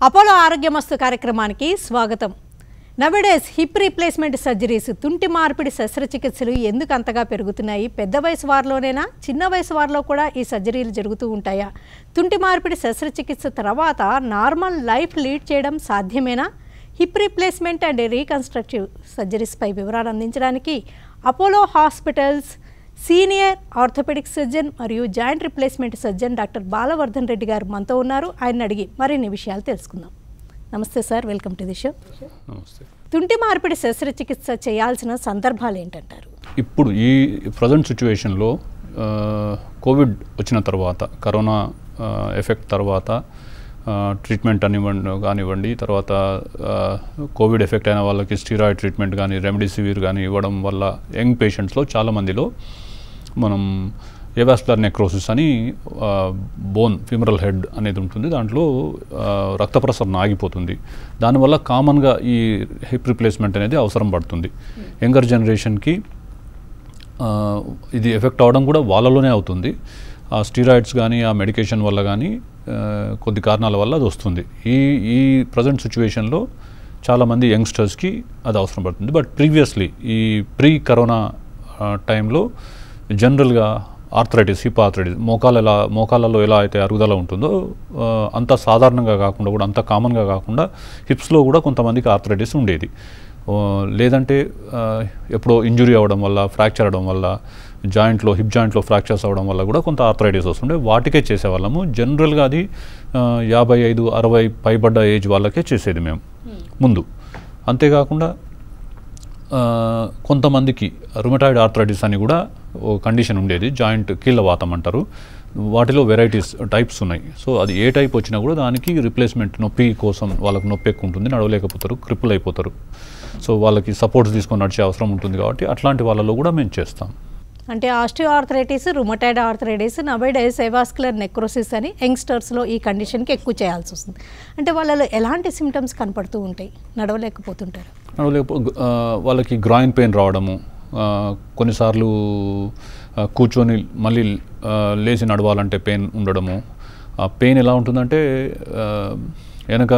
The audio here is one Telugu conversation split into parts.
అపోలో ఆరోగ్యమస్తు కార్యక్రమానికి స్వాగతం. నవడేస్ హిప్ రీప్లేస్మెంట్ సర్జరీస్, తుంటి మార్పిడి శస్త్రచికిత్సలు ఎందుకు అంతగా పెరుగుతున్నాయి? పెద్ద వయసు వారిలోనేనా, చిన్న వయసు వారిలో కూడా ఈ సర్జరీలు జరుగుతూ ఉంటాయా? తుంటి మార్పిడి శస్త్రచికిత్స తర్వాత నార్మల్ లైఫ్ లీడ్ చేయడం సాధ్యమేనా? హిప్ రీప్లేస్మెంట్ అండ్ రీకన్స్ట్రక్టివ్ సర్జరీస్పై వివరాలు అందించడానికి Apollo hospitals senior orthopaedic surgeon మరియు joint replacement surgeon doctor Balavardhan Reddy గారు మనతో ఉన్నారు. ఆయన అడిగి మరిన్ని విషయాలు తెలుసుకుందాం. నమస్తే sir, welcome to the show. నమస్తే. తుంటి మార్పిడి శస్త్రచికిత్స చేయాల్సిన సందర్భాలు ఏంటంటారు? ఇప్పుడు ఈ ప్రజెంట్ సిచ్యువేషన్లో కోవిడ్ వచ్చిన తర్వాత, కరోనా ఎఫెక్ట్ తర్వాత ట్రీట్మెంట్ కానివ్వండి, తర్వాత కోవిడ్ ఎఫెక్ట్ అయిన వాళ్ళకి స్టీరాయిడ్ ట్రీట్మెంట్ కానీ, రెమ్డెసివిర్ కానీ ఇవ్వడం వల్ల యంగ్ పేషెంట్స్లో చాలామందిలో మనం ఏవాస్కులర్ నెక్రోసిస్ అని బోన్ ఫిమరల్ హెడ్ అనేది ఉంటుంది, దాంట్లో రక్త ప్రసరణ ఆగిపోతుంది. దానివల్ల కామన్గా ఈ హిప్ రిప్లేస్మెంట్ అనేది అవసరం పడుతుంది. యంగర్ జనరేషన్కి ఇది ఎఫెక్ట్ అవడం కూడా వాళ్ళలోనే అవుతుంది. ఆ స్టీరాయిడ్స్ కానీ, ఆ మెడికేషన్ వల్ల కానీ, కొద్ది కారణాల వల్ల అది వస్తుంది. ఈ ప్రజెంట్ సిచ్యువేషన్లో చాలామంది యంగ్స్టర్స్కి అది అవసరం పడుతుంది. బట్ ప్రీవియస్లీ ఈ ప్రీ కరోనా టైంలో జనరల్గా ఆర్థరైటిస్, హిప్ ఆర్థరైటిస్, మోకాళ్ళలో ఎలా అయితే అరుగుదల ఉంటుందో అంత సాధారణంగా కాకుండా, కూడా అంత కామన్గా కాకుండా హిప్స్లో కూడా కొంతమందికి ఆర్థరైటిస్ ఉండేది. లేదంటే ఎప్పుడో ఇంజురీ అవ్వడం వల్ల, ఫ్రాక్చర్ అవ్వడం వల్ల, హిప్ జాయింట్లో ఫ్రాక్చర్స్ అవ్వడం వల్ల కూడా కొంత ఆర్థరైటిస్ వస్తుండే, వాటికే చేసేవాళ్ళము. జనరల్గా అది 55-60 పైబడ్డ ఏజ్ వాళ్ళకే చేసేది మేము ముందు. అంతేకాకుండా కొంతమందికి రుమటాయిడ్ ఆర్థరైటిస్ అని కూడా ఓ కండిషన్ ఉండేది, జాయింట్ కీళ్ళవాతం అంటారు. వాటిలో వెరైటీస్ టైప్స్ ఉన్నాయి. సో అది ఏ టైప్ వచ్చినా కూడా దానికి రిప్లేస్మెంట్, నొప్పి కోసం వాళ్ళకి నొప్పి ఎక్కువ ఉంటుంది, నడవలేకపోతారు, క్రిపుల్ అయిపోతారు. సో వాళ్ళకి సపోర్ట్స్ తీసుకొని నడిచే అవసరం ఉంటుంది. కాబట్టి అట్లాంటి వాళ్ళలో కూడా మేము చేస్తాం. అంటే osteoarthritis, rheumatoid arthritis, nowadays avascular necrosis అని యంగ్స్టర్స్లో ఈ కండిషన్కి ఎక్కువ చేయాల్సి వస్తుంది. అంటే వాళ్ళలో ఎలాంటి సిమ్టమ్స్ కనపడుతూ ఉంటాయి? నడవలేకపోతుంటారు, వాళ్ళకి గ్రాయిన్ పెయిన్ రావడము, కొన్నిసార్లు కూర్చొని మళ్ళీ లేచి నడవాలంటే పెయిన్ ఉండడము. ఆ పెయిన్ ఎలా ఉంటుందంటే వెనక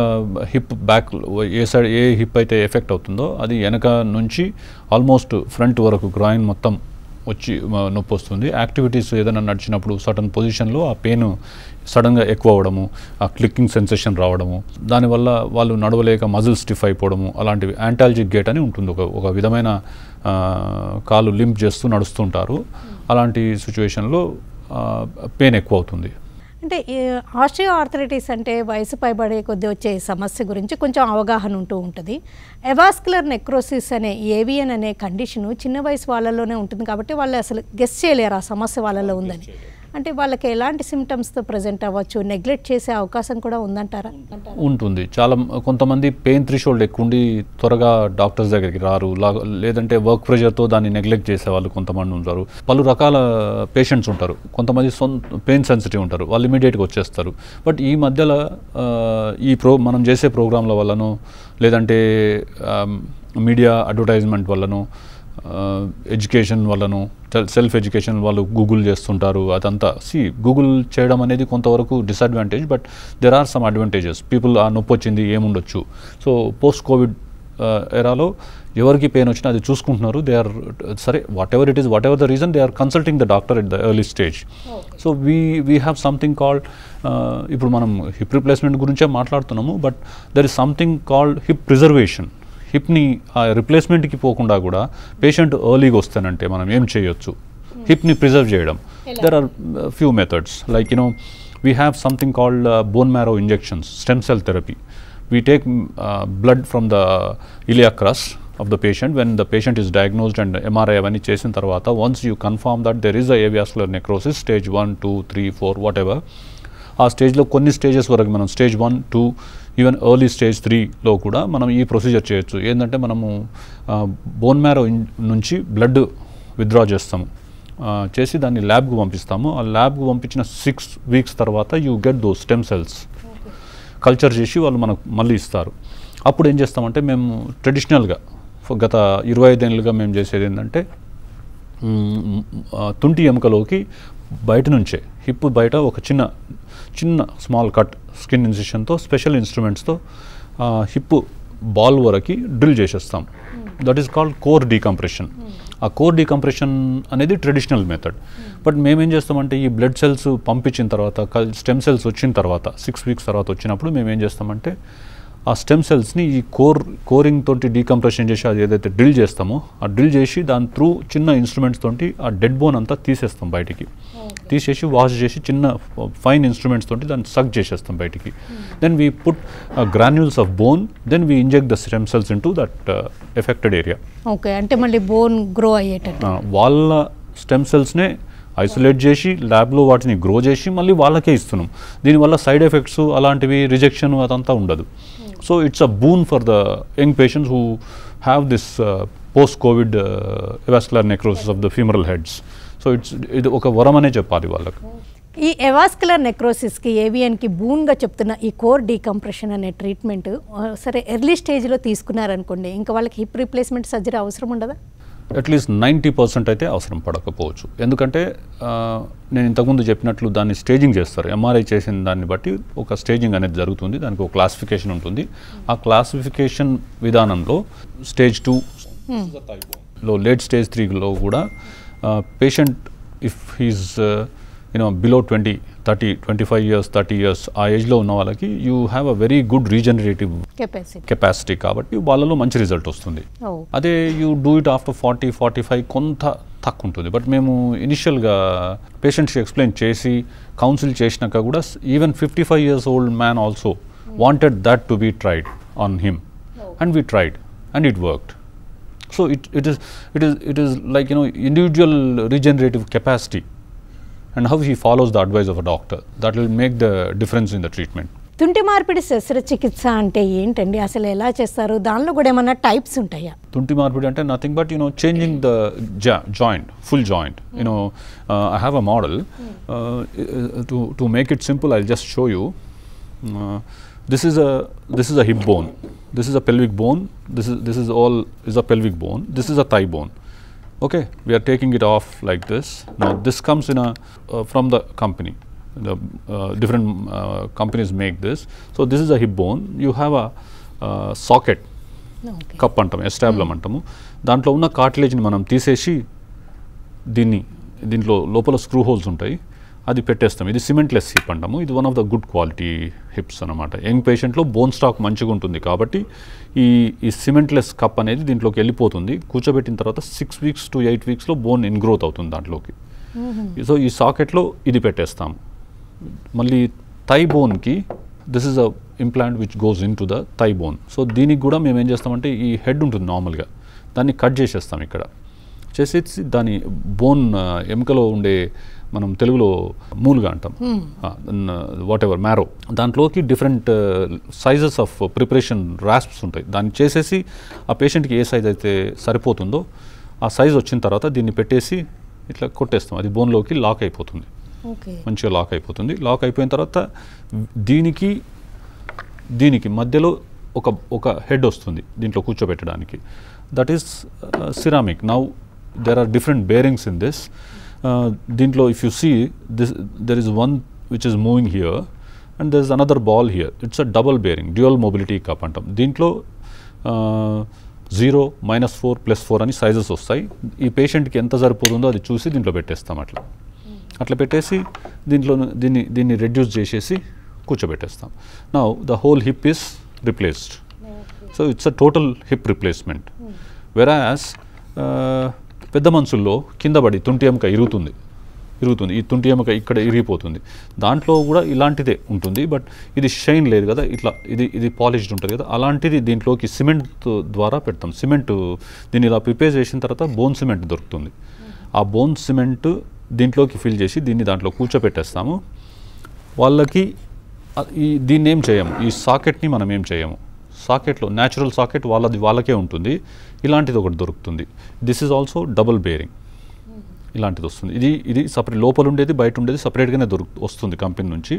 హిప్ బ్యాక్ ఏ హిప్ అయితే ఎఫెక్ట్ అవుతుందో అది వెనక నుంచి ఆల్మోస్ట్ ఫ్రంట్ వరకు గ్రాయిన్ మొత్తం వచ్చి నొప్పి వస్తుంది. యాక్టివిటీస్ ఏదైనా నడిచినప్పుడు సడన్ పొజిషన్లో ఆ పెయిన్ సడన్గా ఎక్కువ అవ్వడము, ఆ క్లిక్కింగ్ సెన్సేషన్ రావడము, దానివల్ల వాళ్ళు నడవలేక మజిల్ స్టిఫ్ అయిపోవడము, అలాంటివి. యాంటాల్జిక్ గేట్ అని ఉంటుంది, ఒక విధమైన కాలు లింప్ చేస్తూ నడుస్తుంటారు. అలాంటి సిచ్యువేషన్లో పెయిన్ ఎక్కువ అవుతుంది. అంటే ఆస్టియో ఆర్థరైటిస్ అంటే వయసు పైబడే కొద్దీ వచ్చే సమస్య గురించి కొంచెం అవగాహన ఉంటూ ఉంటుంది. ఏవాస్కులర్ నెక్రోసిస్ అనే ఏవియన్ అనే కండిషను చిన్న వయసు వాళ్ళలోనే ఉంటుంది కాబట్టి వాళ్ళు అసలు గెస్ చేయలేరు ఆ సమస్య వాళ్ళలో ఉందని. అంటే వాళ్ళకి ఎలాంటి సిమ్టమ్స్తో ప్రజెంట్ అవ్వచ్చు, నెగ్లెక్ట్ చేసే అవకాశం కూడా ఉందంటారా? ఉంటుంది. కొంతమంది పెయిన్ థ్రెషోల్డ్ ఎక్కువ ఉండి త్వరగా డాక్టర్స్ దగ్గరికి రారు, లేదంటే వర్క్ ప్రెషర్తో దాన్ని నెగ్లెక్ట్ చేసే వాళ్ళు కొంతమంది ఉంటారు. పలు రకాల పేషెంట్స్ ఉంటారు. కొంతమంది పెయిన్ సెన్సిటివ్ ఉంటారు, వాళ్ళు ఇమీడియట్గా వచ్చేస్తారు. బట్ ఈ మధ్యలో మనం చేసే ప్రోగ్రాంల వల్లనో, లేదంటే మీడియా అడ్వర్టైజ్మెంట్ వల్లనో, ఎడ్యుకేషన్ వల్లను, సెల్ఫ్ ఎడ్యుకేషన్ వాళ్ళు గూగుల్ చేస్తుంటారు. అదంతా గూగుల్ చేయడం అనేది కొంతవరకు disadvantage, but there are some advantages. People ఆ నొప్పి వచ్చింది ఏముండొచ్చు. సో పోస్ట్ కోవిడ్ ఎరాలో ఎవరికి పెయిన్ వచ్చినా అది చూసుకుంటున్నారు. దే ఆర్ సరే, whatever the reason, they are consulting the doctor at the early stage. So we have something called, ఇప్పుడు మనం హిప్ రిప్లేస్మెంట్ గురించే మాట్లాడుతున్నాము, but there is something called hip preservation. హిప్ని ఆ రిప్లేస్మెంట్కి పోకుండా కూడా పేషెంట్ ఎర్లీగా వస్తానంటే మనం ఏం చేయొచ్చు? హిప్ని ప్రిజర్వ్ చేయడం. There are few methods, like we have something called bone marrow injections, stem cell therapy. We take blood from the iliac crest of the patient when the patient is diagnosed and MRI avani chesin tarvata, once you confirm that there is a avascular necrosis stage 1, 2, 3, 4 whatever, ఆ స్టేజ్లో కొన్ని స్టేజెస్ వరకు మనం స్టేజ్ 1, 2, ఈవెన్ ఎర్లీ స్టేజ్ 3లో కూడా మనం ఈ ప్రొసీజర్ చేయొచ్చు. ఏంటంటే మనము బోన్ మ్యారో నుంచి బ్లడ్ విత్డ్రా చేస్తాము, చేసి దాన్ని ల్యాబ్కు పంపిస్తాము. ఆ ల్యాబ్కు పంపించిన 6 weeks తర్వాత you get those stem cells culture చేసి వాళ్ళు మనకు మళ్ళీ ఇస్తారు. అప్పుడు ఏం చేస్తామంటే మేము ట్రెడిషనల్గా గత 25 ఏళ్ళుగా మేము చేసేది ఏంటంటే తుంటి ఎముకలోకి బయట నుంచే హిప్ బయట ఒక చిన్న స్మాల్ కట్ స్కిన్ ఇన్సిషన్తో స్పెషల్ ఇన్స్ట్రుమెంట్స్తో హిప్ బాల్ వరకు డ్రిల్ చేసేస్తాం. That is called core decompression. ఆ కోర్ డీకంప్రెషన్ అనేది ట్రెడిషనల్ మెథడ్. బట్ మేమేం చేస్తామంటే ఈ బ్లడ్ సెల్స్ పంపించిన తర్వాత స్టెమ్ సెల్స్ వచ్చిన తర్వాత 6 వీక్స్ తర్వాత వచ్చినప్పుడు మేమేం చేస్తామంటే ఆ స్టెమ్ సెల్స్ని ఈ కోరింగ్ తోటి డీకంప్రెషన్ చేసి అది ఏదైతే డ్రిల్ చేస్తామో ఆ డ్రిల్ చేసి దాని త్రూ చిన్న ఇన్స్ట్రుమెంట్స్ తోటి ఆ డెడ్ బోన్ అంతా తీసేస్తాం బయటికి. తీసేసి వాష్ చేసి చిన్న ఫైన్ ఇన్స్ట్రుమెంట్స్ తోటి దాన్ని సక్ చేసేస్తాం బయటికి. Then we put granules of bone, then we inject the stem cells into that affected area. Okay, అంటే మళ్ళీ బోన్ గ్రో అయ్యేటట్టు వాళ్ళ స్టెమ్ సెల్స్నే ఐసోలేట్ చేసి ల్యాబ్లో వాటిని గ్రో చేసి మళ్ళీ వాళ్ళకే ఇస్తున్నాం. దీనివల్ల సైడ్ ఎఫెక్ట్స్ అలాంటివి రిజెక్షన్ అదంతా ఉండదు. So it's a boon for the young patients who have this post COVID avascular necrosis of the femoral heads. So ఇది ఒక వరం అనే చెప్పాలి వాళ్ళకు. ఈ ఎవాస్కులర్ నెక్రోసిస్కి ఏవియన్కి బూన్గా చెప్తున్న ఈ కోర్ డీకంప్రెషన్ అనే ట్రీట్మెంట్ సరే ఎర్లీ స్టేజ్లో తీసుకున్నారనుకోండి, ఇంకా వాళ్ళకి హిప్ రీప్లేస్మెంట్ సర్జరీ అవసరం ఉండదా? అట్లీస్ట్ 90% అయితే అవసరం పడకపోవచ్చు. ఎందుకంటే నేను ఇంతకుముందు చెప్పినట్లు దాన్ని స్టేజింగ్ చేస్తారు. ఎంఆర్ఐ చేసిన దాన్ని బట్టి ఒక స్టేజింగ్ అనేది జరుగుతుంది. దానికి ఒక క్లాసిఫికేషన్ ఉంటుంది. ఆ క్లాసిఫికేషన్ విధానంలో స్టేజ్ 2లో లేట్ స్టేజ్ 3లో కూడా patient if he's below 20, 30, 25 years, 30 years ఆ ఏజ్లో ఉన్న వాళ్ళకి you have a very good regenerative capacity కాబట్టి వాళ్ళలో మంచి రిజల్ట్ వస్తుంది. అదే యూ డూ ఇట్ ఆఫ్టర్ 40, 45 కొంత తక్కువ ఉంటుంది. బట్ మేము ఇనిషియల్గా పేషెంట్స్కి ఎక్స్ప్లెయిన్ చేసి కౌన్సిల్ చేసినాక కూడా even 55 years old man also wanted that to be tried on him and we tried and it worked. So it is like individual regenerative capacity and how he follows the advice of a doctor, that will make the difference in the treatment. తుంటి మార్పిడి శస్త్రచికిత్స అంటే ఏంటండి, అసలు ఎలా చేస్తారు, దానిలో కూడా ఏమన్నా టైప్స్ ఉంటాయా? తుంటి మార్పిడి అంటే nothing but changing the joint, full joint. I have a model. To make it simple, I'll just show you. This is a hip bone. This is a pelvic bone. This is all is a pelvic bone. This is a thigh bone. Okay, we are taking it off like this. Now this comes in from the company. The different companies make this. So this is a hip bone. You have a socket, cup antam, estabulum antamu. Dantlo unna cartilage ni manam తీసేసి దీంట్లో లోపల స్క్రూ హోల్స్ ఉంటాయి, అది పెట్టేస్తాం. ఇది సిమెంట్లెస్ హిప్ అంటాము. ఇది one of the good quality hips అనమాట. యంగ్ పేషెంట్లో బోన్ స్టాక్ మంచిగా ఉంటుంది కాబట్టి ఈ సిమెంట్లెస్ కప్ అనేది దీంట్లోకి వెళ్ళిపోతుంది. కూర్చోబెట్టిన తర్వాత 6 weeks to 8 weeksలో బోన్ ఇన్గ్రోత్ అవుతుంది దాంట్లోకి. సో ఈ సాకెట్లో ఇది పెట్టేస్తాం. మళ్ళీ థై బోన్కి this is a implant which goes into the thigh bone. So దీనికి కూడా మేము ఏం చేస్తామంటే ఈ హెడ్ ఉంటుంది నార్మల్గా, దాన్ని కట్ చేసేస్తాం. ఇక్కడ చేసేసి దాని బోన్ ఎముకలో ఉండే, మనం తెలుగులో మూలుగా అంటాం, వాట్ ఎవర్ మ్యారో, దాంట్లోకి డిఫరెంట్ సైజెస్ ఆఫ్ ప్రిపరేషన్ రాస్ప్స్ ఉంటాయి. దాన్ని చేసేసి ఆ పేషెంట్కి ఏ సైజ్ అయితే సరిపోతుందో ఆ సైజ్ వచ్చిన తర్వాత దీన్ని పెట్టేసి ఇట్లా కొట్టేస్తాం. అది బోన్లోకి లాక్ అయిపోతుంది, మంచిగా లాక్ అయిపోతుంది. లాక్ అయిపోయిన తర్వాత దీనికి మధ్యలో ఒక హెడ్ వస్తుంది దీంట్లో కూర్చోబెట్టడానికి. That is ceramic. Now there are different bearings in this. Dintlo if you see this, there is one which is moving here and there is another ball here. It's a double bearing, dual mobility cup antam. Dintlo 0, -4, +4 అని సైజెస్ వస్తాయి. ఈ పేషెంట్కి ఎంత సరిపోతుందో అది చూసి దీంట్లో పెట్టేస్తాం. అట్లా పెట్టేసి దీన్ని రెడ్యూస్ చేసేసి కూర్చోబెట్టేస్తాం. Now the whole hip is replaced. So it's a total hip replacement. వెరాస్ పెద్ద మనుషుల్లో కింద పడి తుంటి ఎముక ఇరుగుతుంది. ఈ తుంటి ఎముక ఇక్కడ ఇరిగిపోతుంది. దాంట్లో కూడా ఇలాంటిదే ఉంటుంది, బట్ ఇది షైన్ లేదు కదా, ఇట్లా ఇది పాలిష్డ్ ఉంటుంది కదా, అలాంటిది దీంట్లోకి సిమెంట్ ద్వారా పెడతాం. సిమెంట్ దీన్ని ఇలా ప్రిపేర్ చేసిన తర్వాత బోన్ సిమెంట్ దొరుకుతుంది. ఆ బోన్ సిమెంట్ దీంట్లోకి ఫిల్ చేసి దాంట్లో కూర్చోపెట్టేస్తాము. వాళ్ళకి దీన్ని ఏం చేయము, ఈ సాకెట్ని మనం ఏం చేయము. సాకెట్లో న్యాచురల్ సాకెట్ వాళ్ళకే ఉంటుంది. ఇలాంటిది ఒకటి దొరుకుతుంది. This is also double bearing. ఇలాంటిది వస్తుంది. ఇది సపరేట్, లోపల ఉండేది బయట ఉండేది సపరేట్గానే వస్తుంది కంపెనీ నుంచి.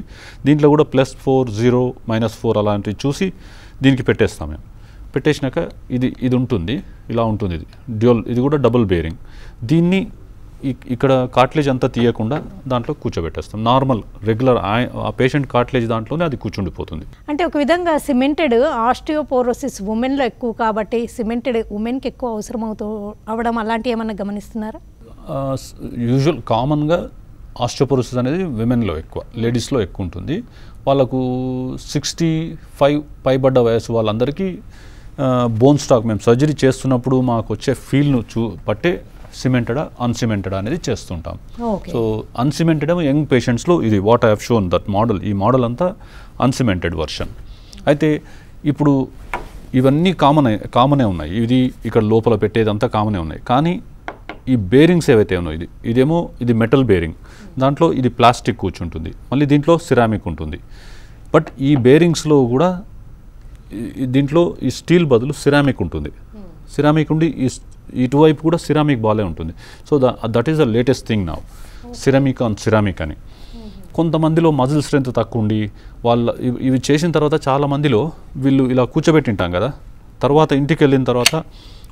దీంట్లో కూడా +4, 0, -4 అలాంటివి చూసి దీనికి పెట్టేస్తాం మేము. పెట్టేసినాక ఇది ఉంటుంది, ఇలా ఉంటుంది. ఇది డ్యూయల్, ఇది కూడా డబుల్ బేరింగ్. దీన్ని ఇక్కడ కార్ట్లేజ్ అంతా తీయకుండా దాంట్లో కూర్చోబెట్టేస్తాం. నార్మల్ రెగ్యులర్ ఆ పేషెంట్ కార్ట్లేజ్ దాంట్లోనే అది కూర్చుండిపోతుంది. అంటే ఒక విధంగా సిమెంటెడ్ ఆస్టియోపోరోసిస్ ఉమెన్లో ఎక్కువ కాబట్టి సిమెంటెడ్ ఉమెన్కి ఎక్కువ అవసరం అవడం అలాంటివి ఏమన్నా గమనిస్తున్నారా? యూజువల్ కామన్గా ఆస్టియోపోరోసిస్ అనేది విమెన్లో ఎక్కువ, లేడీస్లో ఎక్కువ ఉంటుంది. వాళ్ళకు 65 పైబడ్డ వయసు వాళ్ళందరికీ బోన్ స్టాక్ మేము సర్జరీ చేస్తున్నప్పుడు మాకు వచ్చే ఫీల్ను పట్టే సిమెంటెడా అన్సిమెంటెడా అనేది చేస్తుంటాం. సో అన్సిమెంటెడ్ ఏమో యంగ్ పేషెంట్స్లో ఇది what I have shown that model, ఈ మోడల్ అంతా అన్సిమెంటెడ్ వర్షన్. అయితే ఇప్పుడు ఇవన్నీ కామనే ఉన్నాయి, ఇది ఇక్కడ లోపల పెట్టేదంతా కామనే ఉన్నాయి. కానీ ఈ బేరింగ్స్ ఏవైతే ఉన్నాయో ఇది మెటల్ బేరింగ్, దాంట్లో ఇది ప్లాస్టిక్ కూర్చుంటుంది, మళ్ళీ దీంట్లో సిరామిక్ ఉంటుంది. బట్ ఈ బేరింగ్స్లో కూడా దీంట్లో ఈ స్టీల్ బదులు సిరామిక్ ఉంటుంది. సిరామిక్ ఉండి ఇటువైపు కూడా సిరామిక్ బాలే ఉంటుంది. So that is the latest thing now, ceramic on ceramic అని. కొంతమందిలో మజిల్ స్ట్రెంత్ తక్కువ ఉండి ఇవి చేసిన తర్వాత చాలామందిలో వీళ్ళు ఇలా కూర్చోబెట్టింటాం కదా, తర్వాత ఇంటికి వెళ్ళిన తర్వాత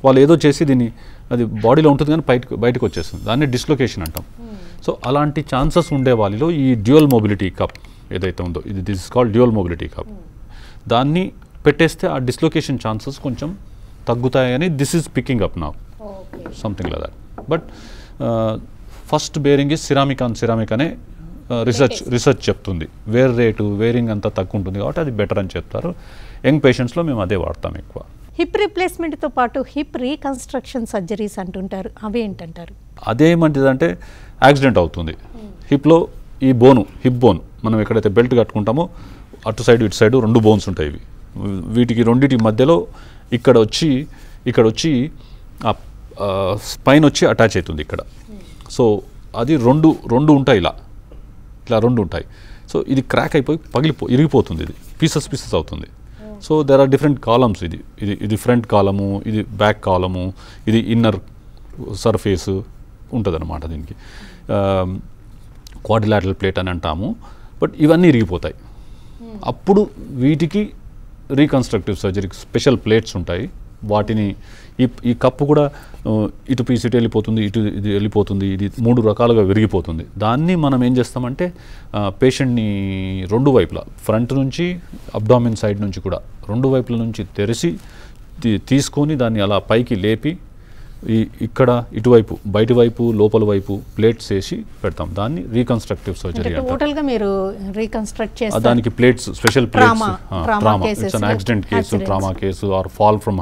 వాళ్ళు ఏదో చేసి దీన్ని అది బాడీలో ఉంటుంది కానీ బయటకు వచ్చేస్తుంది, దాన్ని డిస్లొకేషన్ అంటాం. సో అలాంటి ఛాన్సెస్ ఉండే వాళ్ళలో ఈ డ్యూయల్ మొబిలిటీ కప్ ఏదైతే ఉందో this is called dual mobility cup, దాన్ని పెట్టేస్తే ఆ డిస్లొకేషన్ ఛాన్సెస్ కొంచెం తగ్గుతాయని this is picking up now, something like that. But first bearing is ceramic on ceramic అనే రీసెర్చ్ చెప్తుంది. వేరింగ్ అంతా తక్కువ ఉంటుంది కాబట్టి అది బెటర్ అని చెప్తారు. యంగ్ పేషెంట్స్లో మేము అదే వాడతాం ఎక్కువ. హిప్ రీప్లేస్మెంట్తో పాటు హిప్ రీకన్స్ట్రక్షన్ సర్జరీస్ అంటుంటారు, అవి ఏంటంటారు? అదేమంటిదంటే యాక్సిడెంట్ అవుతుంది హిప్లో, ఈ హిప్ బోన్ మనం ఎక్కడైతే బెల్ట్ కట్టుకుంటామో అటు సైడ్ ఇటు సైడ్ 2 బోన్స్ ఉంటాయి. వీటికి రెండింటి మధ్యలో ఇక్కడ వచ్చి ఆ స్పైన్ వచ్చి అటాచ్ అవుతుంది ఇక్కడ. సో అది రెండు ఉంటాయి, ఇలా 2 ఉంటాయి. సో ఇది క్రాక్ అయిపోయి ఇరిగిపోతుంది, ఇది పీసెస్ అవుతుంది. So there are different columns, ఇది ఫ్రంట్ కాలము, ఇది బ్యాక్ కాలము, ఇది ఇన్నర్ సర్ఫేస్ ఉంటుంది అనమాట. దీనికి క్వాడ్రిలాటరల్ ప్లేట్ అని అంటాము. బట్ ఇవన్నీ ఇరిగిపోతాయి. అప్పుడు వీటికి రీకన్స్ట్రక్టివ్ సర్జరీకి స్పెషల్ ప్లేట్స్ ఉంటాయి. వాటిని ఈ కప్పు కూడా ఇటు పీస్ ఇటు వెళ్ళిపోతుంది, ఇది వెళ్ళిపోతుంది, ఇది 3 రకాలుగా విరిగిపోతుంది. దాన్ని మనం ఏం చేస్తామంటే పేషెంట్ని 2 వైపులా, ఫ్రంట్ నుంచి అబ్డామిన్ సైడ్ నుంచి కూడా 2 వైపుల నుంచి తెరిచి తీసుకొని దాన్ని అలా పైకి లేపి ఇక్కడ ఇటువైపు బయటి వైపు లోపల వైపు ప్లేట్స్ వేసి పెడతాం. దాన్ని రీకన్స్ట్రక్టివ్ సర్జరీ అంటారు. దానికి plates, special plates, trauma, it's an accident case, trauma case or fall from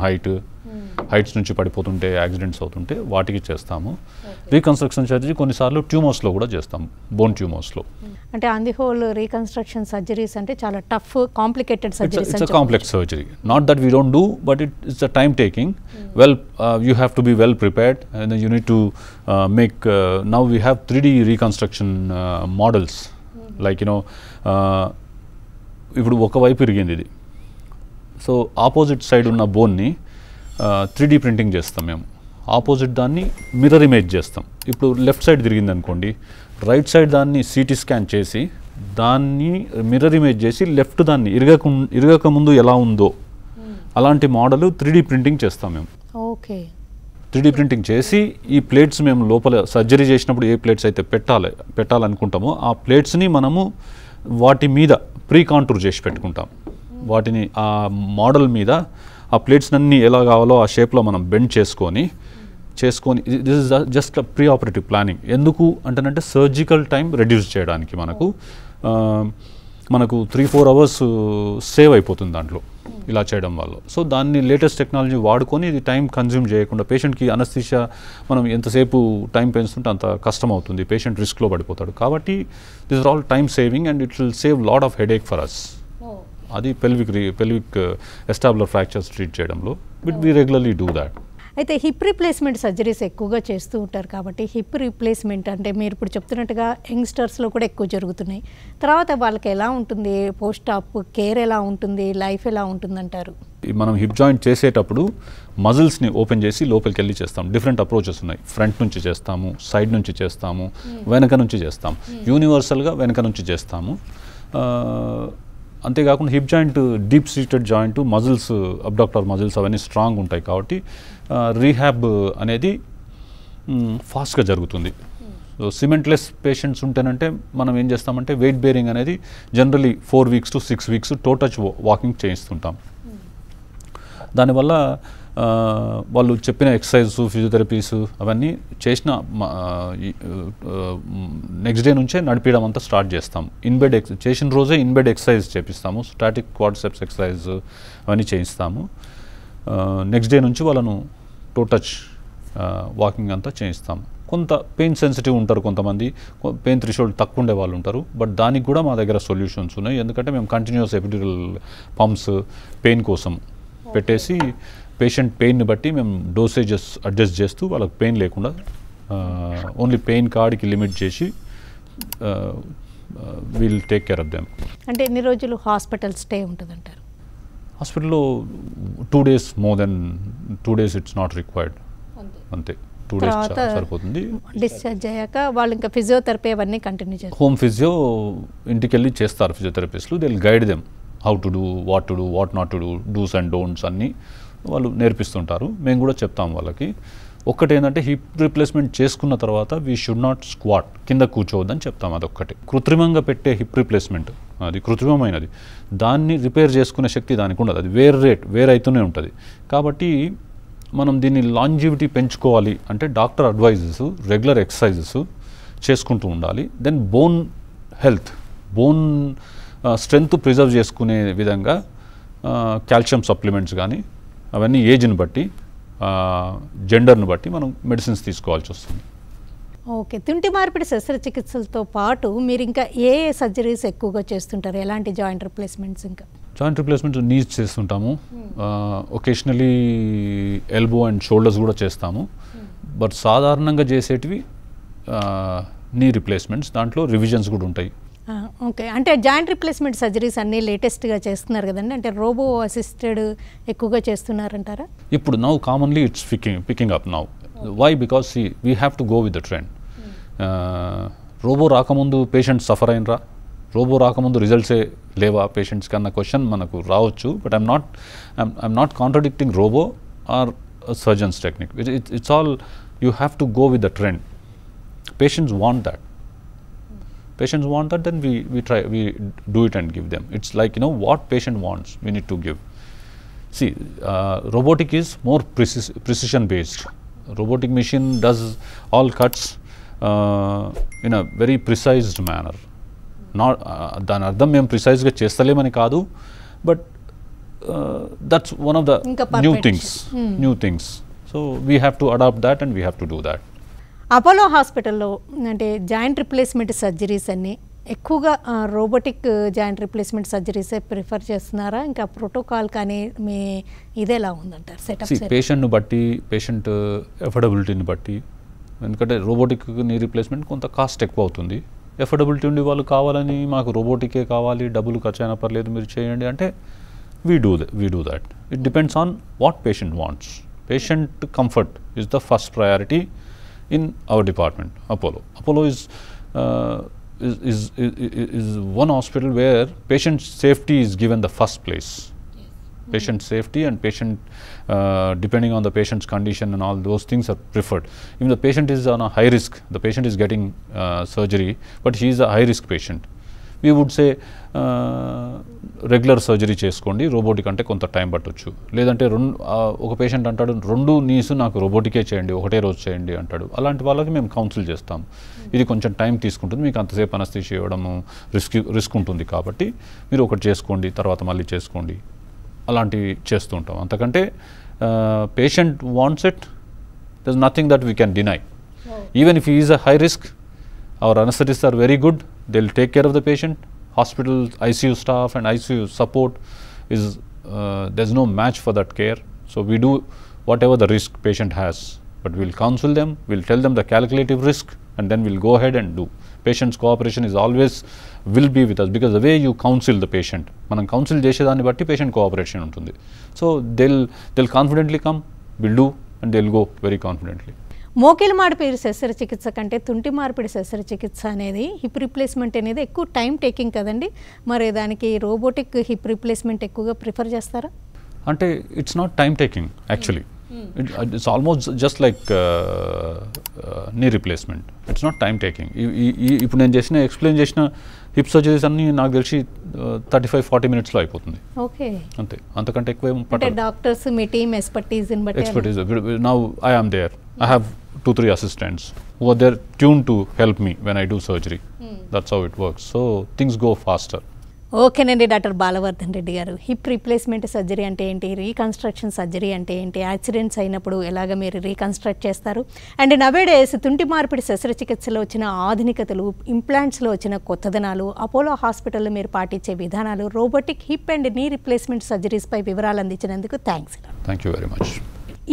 heights నుంచి పడిపోతుంటే యాక్సిడెంట్స్ అవుతుంటే వాటికి చేస్తాము. రీకన్స్ట్రక్షన్ సర్జరీ కొన్నిసార్లు ట్యూమర్స్లో కూడా చేస్తాము, బోన్ ట్యూమర్స్లో. అంటే on the whole reconstruction surgeries అంటే చాలా tough, complicated surgeries. It's a complex surgery. Not that we don't do, but it's a time taking. You have to be well prepared, and then you need to make. Now we have 3D reconstruction models, like ఇప్పుడు ఒకవైపు ఇరిగింది ఇది, సో ఆపోజిట్ సైడ్ ఉన్న బోన్ని 3D ప్రింటింగ్ చేస్తాం మేము. ఆపోజిట్ దాన్ని మిర్రర్ ఇమేజ్ చేస్తాం. ఇప్పుడు లెఫ్ట్ సైడ్ తిరిగింది అనుకోండి, రైట్ సైడ్ దాన్ని సిటీ స్కాన్ చేసి దాన్ని మిర్రర్ ఇమేజ్ చేసి లెఫ్ట్ దాన్ని ఇరగక ముందు ఎలా ఉందో అలాంటి మోడల్ 3D ప్రింటింగ్ చేస్తాం మేము. ఓకే, 3D ప్రింటింగ్ చేసి ఈ ప్లేట్స్ మేము లోపల సర్జరీ చేసినప్పుడు ఏ ప్లేట్స్ అయితే పెట్టాలనుకుంటామో ఆ ప్లేట్స్ని మనము వాటి మీద ప్రీ కాంటూర్ చేసి పెట్టుకుంటాం. వాటిని ఆ మోడల్ మీద ఆ ప్లేట్స్ అన్నీ ఎలా కావాలో ఆ షేప్లో మనం బెండ్ చేసుకొని this is just pre operative planning. ఎందుకు అంటేనంటే సర్జికల్ టైం రెడ్యూస్ చేయడానికి మనకు 3-4 అవర్స్ సేవ్ అయిపోతుంది దాంట్లో ఇలా చేయడం వల్ల. సో దాన్ని లేటెస్ట్ టెక్నాలజీ వాడుకొని ఇది టైం కన్జ్యూమ్ చేయకుండా, పేషెంట్కి అనస్థీషియా మనం ఎంతసేపు టైం పెంచుతుంటే అంత కష్టం అవుతుంది, పేషెంట్ రిస్క్లో పడిపోతాడు. కాబట్టి this are all time saving and it will save lot of headache for us. అది పెల్విక్ ఎస్టాబ్లర్ ఫ్రాక్చర్స్ ట్రీట్ చేయడంలో వి రెగ్యులర్లీ డూ దాట్. అయితే హిప్ రీప్లేస్మెంట్ సర్జరీస్ ఎక్కువగా చేస్తూ ఉంటారు కాబట్టి హిప్ రీప్లేస్మెంట్ అంటే మీరు ఇప్పుడు చెప్తున్నట్టుగా యంగ్స్టర్స్లో కూడా ఎక్కువ జరుగుతున్నాయి. తర్వాత వాళ్ళకి ఎలా ఉంటుంది, పోస్ట్ ఆప్ కేర్ ఎలా ఉంటుంది, లైఫ్ ఎలా ఉంటుందంటారు? మనం హిప్ జాయింట్ చేసేటప్పుడు మజిల్స్ని ఓపెన్ చేసి లోపలికి వెళ్ళి చేస్తాం. డిఫరెంట్ అప్రోచెస్ ఉన్నాయి. ఫ్రంట్ నుంచి చేస్తాము, సైడ్ నుంచి చేస్తాము, వెనక నుంచి చేస్తాము. యూనివర్సల్గా వెనక నుంచి చేస్తాము. అంతేకాకుండా hip joint deep seated joint, muscles abductor muscles అవన్నీ స్ట్రాంగ్ ఉంటాయి కాబట్టి రీహాబ్ అనేది ఫాస్ట్గా జరుగుతుంది. సో సిమెంట్లెస్ పేషెంట్స్ ఉంటేనంటే మనం ఏం చేస్తామంటే వెయిట్ బేరింగ్ అనేది generally 4 weeks to 6 weeks toe touch walking చేయిస్తుంటాం. దానివల్ల వాళ్ళు చెప్పిన ఎక్సర్సైజ్ ఫిజియోథెరపీస్ అవన్నీ చేసిన నెక్స్ట్ డే నుంచే నడిపించడం అంతా స్టార్ట్ చేస్తాం. ఇన్బెడ్ చేసిన రోజే ఇన్బెడ్ ఎక్సర్సైజ్ చేపిస్తాము, స్టాటిక్ క్వాడ్రిసెప్స్ ఎక్సర్సైజ్ అవన్నీ చేయిస్తాము. నెక్స్ట్ డే నుంచి వాళ్ళను టో టచ్ వాకింగ్ అంతా చేయిస్తాము. కొంత పెయిన్ సెన్సిటివ్ ఉంటారు, కొంతమంది పెయిన్ థ్రెషోల్డ్ తక్కువ ఉండే వాళ్ళు ఉంటారు, బట్ దానికి కూడా మా దగ్గర సొల్యూషన్స్ ఉన్నాయి. ఎందుకంటే మేము కంటిన్యూస్ ఎపిడ్యూరల్ పంప్స్ పెయిన్ కోసం పెట్టేసి పేషెంట్ పెయిన్ని బట్టి మేము డోసేజెస్ అడ్జస్ట్ చేస్తూ వాళ్ళకి పెయిన్ లేకుండా ఓన్లీ పెయిన్ కార్డ్కి లిమిట్ చేసి will take care of them. అంటే ఎన్ని రోజులు హాస్పిటల్ స్టే ఉంటుందంటారు? హాస్పిటల్లో 2 days, more than 2 days it's not required. అంతే, 2 days సరిపోతుంది. డిశ్చార్జ్ అయ్యాక వాళ్ళు ఇంకా ఫిజియోథెరపీ అవన్నీ కంటిన్యూ చేస్తారు. హోమ్ ఫిజియో ఇంటికి వెళ్ళి చేస్తారు ఫిజియోథెరపిస్టులు. They will guide them how to do, what not to do, dos and don'ts అన్నీ వాళ్ళు నేర్పిస్తుంటారు. మేము కూడా చెప్తాం వాళ్ళకి. ఒక్కటి ఏంటంటే హిప్ రీప్లేస్మెంట్ చేసుకున్న తర్వాత వీ షుడ్ నాట్ స్క్వాట్, కింద కూర్చోవద్దని చెప్తాం. అదొక్కటి కృత్రిమంగా పెట్టే హిప్ రీప్లేస్మెంట్, అది కృత్రిమమైనది, దాన్ని రిపేర్ చేసుకునే శక్తి దానికి ఉండదు. అది వేర్ అవుతూనే ఉంటుంది. కాబట్టి మనం దీన్ని లాంజివిటీ పెంచుకోవాలి అంటే డాక్టర్ అడ్వైజెస్, రెగ్యులర్ ఎక్సర్సైజెస్ చేసుకుంటూ ఉండాలి. Then bone health, bone strength preserve చేసుకునే విధంగా కాల్షియం సప్లిమెంట్స్ కానీ అవన్నీ ఏజ్ని బట్టి జెండర్ని బట్టి మనం మెడిసిన్స్ తీసుకోవాల్సి వస్తుంది. ఓకే, తుంటి మార్పిడి శస్త్రచికిత్సలతో పాటు మీరు ఇంకా ఏ సర్జరీస్ ఎక్కువగా చేస్తుంటారు? ఎలాంటి జాయింట్ రిప్లేస్మెంట్స్? ఇంకా జాయింట్ రిప్లేస్మెంట్స్ నీస్ చేస్తుంటాము, ఒకేషనలీ ఎల్బో అండ్ షోల్డర్స్ కూడా చేస్తాము. బట్ సాధారణంగా చేసేటివి నీ రిప్లేస్మెంట్స్, దాంట్లో రివిజన్స్ కూడా ఉంటాయి. ఓకే, అంటే జాయింట్ రిప్లేస్మెంట్ సర్జరీస్ అన్నీ లేటెస్ట్గా చేస్తున్నారు కదండి, అంటే రోబో అసిస్టెడ్ ఎక్కువగా చేస్తున్నారంటారా? ఇప్పుడు now commonly it's picking up now. Why? Because we have to go with the trend. Robo రాకముందు పేషెంట్స్ సఫర్ అయినరా? రోబో రాకముందు రిజల్ట్సే లేవా పేషెంట్స్కి అన్న క్వశ్చన్ మనకు రావచ్చు. But I'm not contradicting robo or surgeons technique. It's all you have to go with the trend. Patients want that. Then we do it and give them. It's like, what patient wants, we need to give. See, robotic is more precision based. Robotic machine does all cuts in a very precise manner. Not దాని అర్థం మేము ప్రిసైజ్గా చేస్తలేమని కాదు, but that's one of the new things. So we have to adapt that and we have to do that. Apollo హాస్పిటల్లో అంటే జాయింట్ రిప్లేస్మెంట్ సర్జరీస్ అన్నీ ఎక్కువగా రోబోటిక్ జాయింట్ రిప్లేస్మెంట్ సర్జరీసే ప్రిఫర్ చేస్తున్నారా? ఇంకా ప్రోటోకాల్ కానీ మీ ఇదేలా ఉందంటారు సెటప్? పేషెంట్ని బట్టి, పేషెంట్ ఎఫర్డబిలిటీని బట్టి. ఎందుకంటే రోబోటిక్ నీ రిప్లేస్మెంట్ కొంత కాస్ట్ ఎక్కువ అవుతుంది. ఎఫర్డబిలిటీ ఉండి వాళ్ళు కావాలని మాకు రోబోటికే కావాలి, డబ్బులు ఖర్చు అయినా పర్లేదు మీరు చేయండి అంటే we do that. It depends on what patient wants. Patient comfort is the first priority in our department, Apollo. Apollo is one hospital where patient safety is given the first place. Yes. Patient safety and patient, depending on the patient's condition and all those things are preferred. Even the patient is on a high risk, the patient is getting surgery, but he is a high risk patient. We would say regular surgery చేసుకోండి, రోబోటిక్ అంటే కొంత టైం పట్టవచ్చు. లేదంటే ఒక పేషెంట్ అంటాడు 2 నీస్ నాకు రోబోటికే చేయండి, ఒకటే రోజు చేయండి అంటాడు. అలాంటి వాళ్ళకి మేము కౌన్సిల్ చేస్తాం. ఇది కొంచెం టైం తీసుకుంటుంది, మీకు అంతసేపు అనస్థీషియా ఇవ్వడము రిస్క్ ఉంటుంది, కాబట్టి మీరు ఒకటి చేసుకోండి, తర్వాత మళ్ళీ చేసుకోండి, అలాంటివి చేస్తూ ఉంటాం. అంతకంటే patient wants it, there is nothing that we can deny. Even if he is a high risk, our anesthetists are very good, they'll take care of the patient. Hospital ICU staff and ICU support is there's no match for that care. So we do whatever the risk patient has, but we'll counsel them, we'll tell them the calculative risk, and then we'll go ahead and do. Patient's cooperation is always will be with us, because the way you counsel the patient, మనం కౌన్సిల్ చేసేదాన్ని బట్టి పేషెంట్ కోఆపరేషన్ ఉంటుంది. So they'll confidently come, we'll do, and they'll go very confidently. Mokila మార్పిడి శస్త్రచికిత్స కంటే తుంటి మార్పిడి శస్త్రచికిత్స అనేది హిప్ రిప్లేస్మెంట్ అనేది ఎక్కువ టైం టేకింగ్ కదండి, మరి దానికి రోబోటిక్ హిప్ రిప్లేస్మెంట్ ఎక్కువగా ప్రిఫర్ చేస్తారా? అంటే it's not time taking actually. It's almost just like knee replacement. It's not time taking. ఇప్పుడు నేను ఎక్స్ప్లెయిన్ చేసిన హిప్ సర్జరీస్ అన్ని నాకు తెలిసి 35-40 minutesలో అయిపోతుంది. ఓకే, అంతే, అంతకంటే ఎక్కువ ఏం అంటే పట్టదు. డాక్టర్స్ మీ టీమ్ ఎక్స్పర్టీస్ బట్టి Now I am there. I have 2-3 assistants who are there tuned to help me when I do surgery. That's how it works. So things go faster. ఓకేనండి. డాక్టర్ బాలవర్ధన్ రెడ్డి గారు, హిప్ రీప్లేస్మెంట్ సర్జరీ అంటే ఏంటి, రీకన్స్ట్రక్షన్ సర్జరీ అంటే ఏంటి, యాక్సిడెంట్స్ అయినప్పుడు ఎలాగ మీరు రీకన్స్ట్రక్ట్ చేస్తారు, అండ్ నవేడేస్ తుంటి మార్పిడి శస్త్రచికిత్సలో వచ్చిన ఆధునికతలు, ఇంప్లాంట్స్లో వచ్చిన కొత్తదనాలు, అపోలో హాస్పిటల్లో మీరు పాటించే విధానాలు, robotic hip and knee replacement సర్జరీస్పై వివరాలు అందించినందుకు thanks. Thank you very much.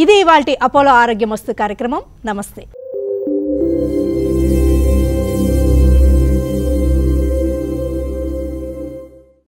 ఇది ఇవాల్టి అపోలో ఆరోగ్యమస్తు కార్యక్రమం. నమస్తే.